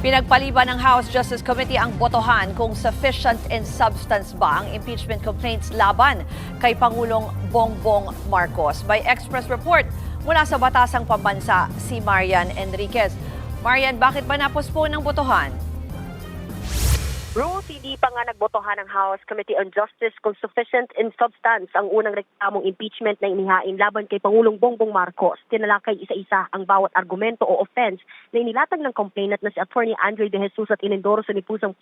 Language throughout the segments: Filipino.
Pinagpaliban ng House Justice Committee ang botohan kung sufficient in substance ba ang impeachment complaints laban kay Pangulong Bongbong Marcos. By Express Report mula sa Batasang Pambansa, si Marian Enriquez. Marian, bakit ba napospone ang botohan? Ruth, hindi pa nga nagbotohan ng House Committee on Justice kung sufficient in substance ang unang reklamong impeachment na inihain laban kay Pangulong Bongbong Marcos. Tinalakay isa-isa ang bawat argumento o offense na inilatag ng complainant na si Attorney Andre De Jesus at inendorso ni Pusang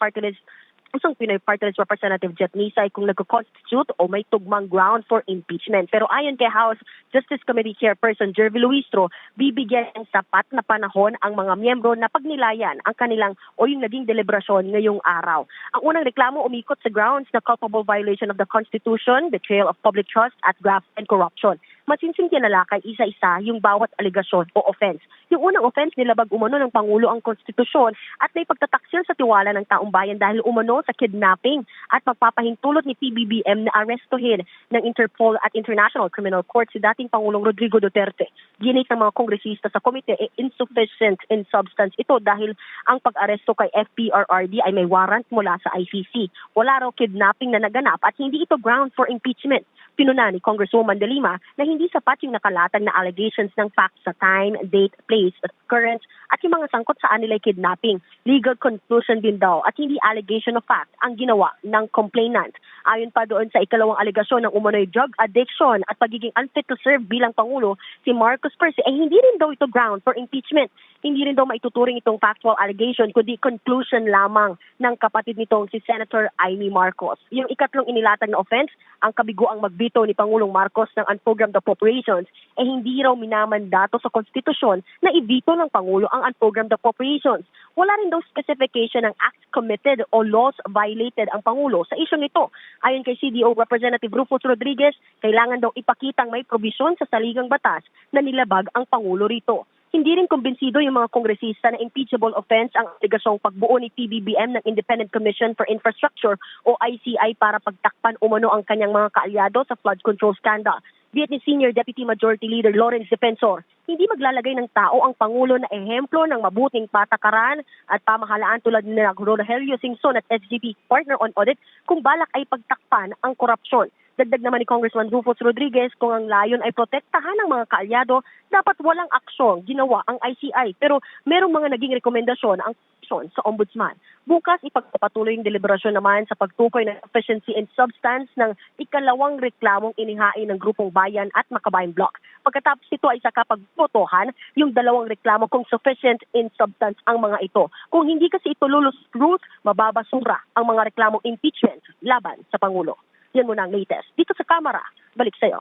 Pinoy Party List Representative Jet Nisay kung nagko-constitute o may tugmang ground for impeachment. Pero ayon kay House Justice Committee Chairperson Jervy Luistro, bibigyan ng sapat na panahon ang mga miyembro na pagnilayan ang kanilang o yung naging deliberasyon ngayong araw. Ang unang reklamo umikot sa grounds na culpable violation of the Constitution, betrayal of public trust at graft and corruption. Masinsing tinalakay isa-isa yung bawat aligasyon o offense. Yung unang offense, nilabag umano ng Pangulo ang konstitusyon at may pagtataksil sa tiwala ng taong bayan dahil umano sa kidnapping at pagpapahintulot ni PBBM na arestuhin ng Interpol at International Criminal Court si dating Pangulong Rodrigo Duterte. Ginit ng mga kongresista sa komite insufficient in substance ito dahil ang pag-aresto kay FPRRD ay may warrant mula sa ICC. Wala raw kidnapping na naganap at hindi ito ground for impeachment. Pinuna ni Congresswoman De Lima na hindi sapat yung nakalatag na allegations ng facts sa time, date, place, occurrence at yung mga sangkot sa anilay kidnapping. Legal conclusion din daw at hindi allegation of fact ang ginawa ng complainant. Ayon pa doon sa ikalawang alegasyon ng umano'y drug addiction at pagiging unfit to serve bilang Pangulo, si Marcos per se ay hindi rin daw ito ground for impeachment. Hindi rin daw maituturing itong factual allegation kundi conclusion lamang ng kapatid nitong si Senator Amy Marcos. Yung ikatlong inilatag na offense, ang kabiguang magbito ni Pangulong Marcos ng unprogrammed appropriations ay hindi raw minamandato sa konstitusyon na ibito ng Pangulo ang unprogrammed appropriations. Wala rin daw specification ng acts committed o laws violated ang Pangulo sa isyong ito. Ayon kay CDO Representative Rufus Rodriguez, kailangan daw ipakitang may probisyon sa saligang batas na nilabag ang Pangulo rito. Hindi rin kumbinsido yung mga kongresista na impeachable offense ang aligasyong pagbuo ni PBBM ng Independent Commission for Infrastructure o ICI para pagtakpan umano ang kanyang mga kaalyado sa flood control scandal. Biyat ni Senior Deputy Majority Leader Lawrence Defensor, hindi maglalagay ng tao ang Pangulo na ehemplo ng mabuting patakaran at pamahalaan tulad ni Rogelio Singson at SGP Partner on Audit kung balak ay pagtakpan ang korupsyon. Dagdag naman ni Congressman Rufus Rodriguez, kung ang layon ay protektahan ng mga kaalyado, dapat walang aksyon ginawa ang ICI. Pero merong mga naging rekomendasyon ang sa Ombudsman. Bukas ipagpapatuloy yung deliberasyon naman sa pagtukoy ng efficiency and substance ng ikalawang reklamong inihain ng Grupong Bayan at Makabayan Bloc. Pagkatapos ito ay saka pagbotohan yung dalawang reklamo kung sufficient in substance ang mga ito. Kung hindi kasi ito Ruth, mababasura ang mga reklamong impeachment laban sa Pangulo. Yan muna ang latest. Dito sa Kamara, balik sa'yo.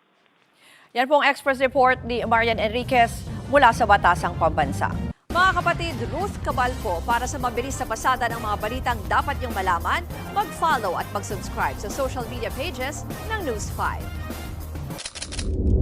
Yan po ang Express Report ni Marian Enriquez mula sa Batasang Pambansa. Mga kapatid, Ruth Cabalco, para sa mabilis na pasada ng mga balitang dapat niyong malaman, mag-follow at mag-subscribe sa social media pages ng News 5.